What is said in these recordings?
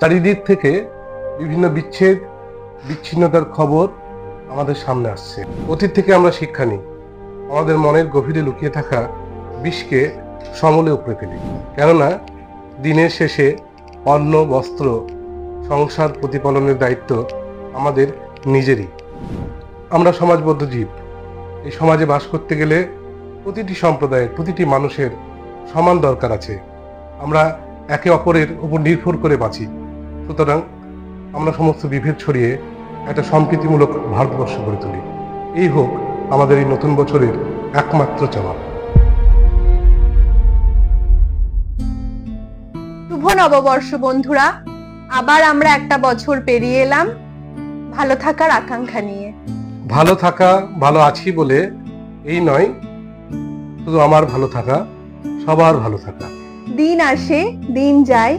চারিদিক থেকে বিভিন্ন বিচ্ছেদ, বিচ্ছিন্নতার খবর আমাদের সামনে আসছে। অতীত থেকে আমরা শিক্ষা নিই, আমাদের মনের গভীরে লুকিয়ে থাকা বিষকে সমূলে উপড়ে ফেলি। কেননা দিনের শেষে অন্ন, বস্ত্র, সংসার প্রতিপালনের দায়িত্ব আমাদের নিজেরই। আমরা সমাজবদ্ধ জীব। এই সমাজে বাস করতে গেলে প্রতিটি সম্প্রদায়ের, প্রতিটি মানুষের সমান দরকার আছে। আমরা একে অপরের উপর নির্ভর করে বাঁচি। সুতরাং আমরা সমস্ত বিভেদ ছড়িয়ে একটা সম্প্রীতিমূলক ভারতবর্ষ গড়ে তুলি। এই হোক আমাদের এই নতুন বছরের একমাত্র চাওয়া। শুভ নববর্ষ বন্ধুরা, আবার আমরা একটা বছর পেরিয়ে এলাম ভালো থাকার আকাঙ্ক্ষা নিয়ে। ভালো থাকা, ভালো আছি বলে এই নয়, শুধু আমার ভালো থাকা, সবার ভালো থাকা। দিন আসে দিন যায়,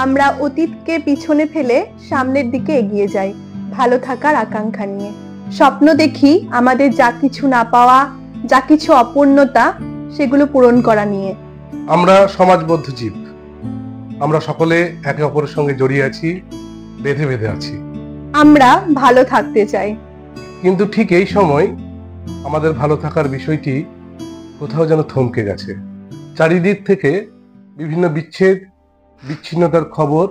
আমরা অতীতকে পিছনে ফেলে সামনের দিকে এগিয়ে যাই ভালো থাকার আকাঙ্ক্ষা নিয়ে। স্বপ্ন দেখি আমাদের যা কিছু না পাওয়া, যা কিছু অপূর্ণতা, সেগুলো পূরণ করা নিয়ে। আমরা সমাজবদ্ধ জীব। আমরা সকলে একে অপরের সঙ্গে জড়িয়ে আছি, বেঁধে বেঁধে আছি। আমরা ভালো থাকতে চাই, কিন্তু ঠিক এই সময় আমাদের ভালো থাকার বিষয়টি কোথাও যেন থমকে গেছে। চারিদিক থেকে বিভিন্ন বিচ্ছেদ, বিচ্ছিন্নতার খবর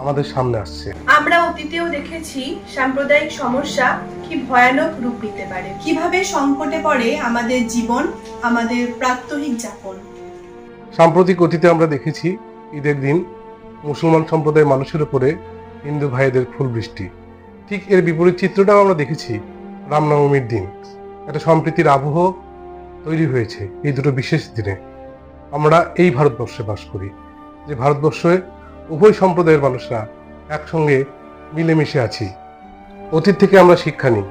আমাদের সামনে আসছে। আমরা অতীতেও দেখেছি সাম্প্রদায়িক সমস্যা কি ভয়ানক রূপ নিতে পারে, কিভাবে সংকটে পড়ে আমাদের জীবন, আমাদের প্রাত্যহিক যাপন। সাম্প্রতিক অতীতে আমরা দেখেছি ঈদের দিন মুসলমান সম্প্রদায়ের মানুষের উপরে হিন্দু ভাইদের ফুল বৃষ্টি। ঠিক এর বিপরীত চিত্রটাও আমরা দেখেছি রামনবমীর দিন। একটা সম্প্রীতির আবহ তৈরি হয়েছে এই দুটো বিশেষ দিনে। আমরা এই ভারতবর্ষে বাস করি, যে ভারতবর্ষে উভয় সম্প্রদায়ের মানুষরা একসঙ্গে মিলেমিশে আছি। অতীত থেকে আমরা শিক্ষা নিই,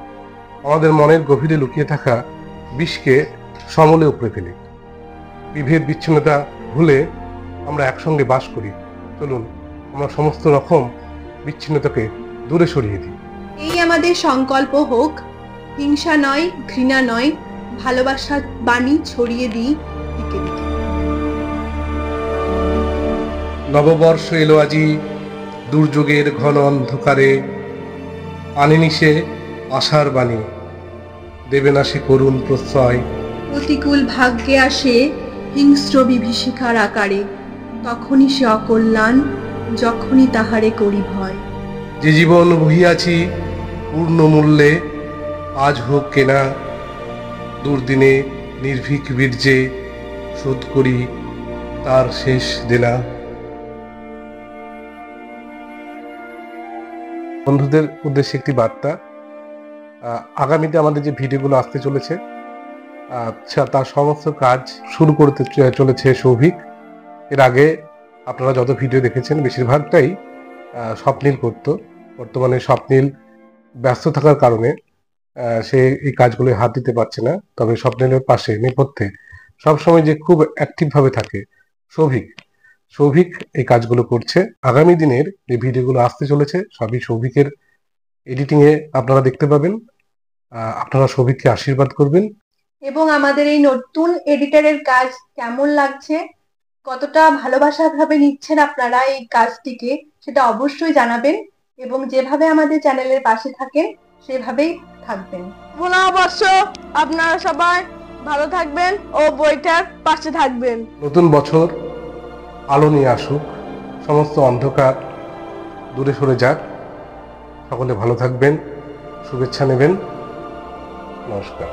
আমাদের মনের গভীরে লুকিয়ে থাকা বিষকে সমূলে উপড়ে ফেলি। বিভেদ, বিচ্ছিন্নতা ভুলে আমরা একসঙ্গে বাস করি। চলুন আমরা সমস্ত রকম বিচ্ছিন্নতাকে দূরে সরিয়ে দিই। এই আমাদের সংকল্প হোক, হিংসা নয়, ঘৃণা নয়, ভালোবাসার বাণী ছড়িয়ে দিই দিকে দিকে। নববর্ষ এলো আজি দুর্যোগের ঘন অন্ধকারে, আনেনি সে আশার বাণী, দেবে না সে করুণ প্রশ্রয়। প্রতিকূল ভাগ্যে আসে হিংস্র বিভীষিকার আকারে, তখনই সে অকল্যাণ, যখনই তাহারে করি ভয়। যে জীবন বহিয়াছি পূর্ণ মূল্যে, আজ হোক কেনা, দুর্দিনে নির্ভীক বীর্যে শোধ করি তার শেষ দেনা। বন্ধুদের উদ্দেশ্যে একটি বার্তা। আগামীতে আমাদের যে ভিডিওগুলো আসতে চলেছে, তার সমস্ত কাজ শুরু করতে চলেছে সৌভিক। এর আগে আপনারা যত ভিডিও দেখেছেন বেশিরভাগটাই স্বপ্নীল করত। বর্তমানে স্বপ্নীল ব্যস্ত থাকার কারণে সে এই কাজগুলো হাত দিতে পারছে না। তবে স্বপ্নীলের পাশে নেপথ্যে সবসময় যে খুব অ্যাক্টিভভাবে থাকে সৌভিক এই কাজগুলো করছে। আগামী দিনের যে ভিডিওগুলো আসতে চলেছে সবই সৌভিকের এডিটিংয়ে আপনারা দেখতে পাবেন। আপনারা সৌভিককে আশীর্বাদ করবেন। এবং আমাদের এই নতুন এডিটরের কাজ কেমন লাগছে, কতটা ভালোবাসা ভাবে নিচ্ছেন আপনারা এই কাজটিকে, সেটা অবশ্যই জানাবেন। এবং যেভাবে আমাদের চ্যানেলের পাশে থাকেন সেভাবেই থাকবেন। নববর্ষ আপনারা সবাই ভালো থাকবেন ও বইটার পাশে থাকবেন। নতুন বছর আলো নিয়ে আসুক, সমস্ত অন্ধকার দূরে সরে যাক। সকলে ভালো থাকবেন, শুভেচ্ছা নেবেন। নমস্কার।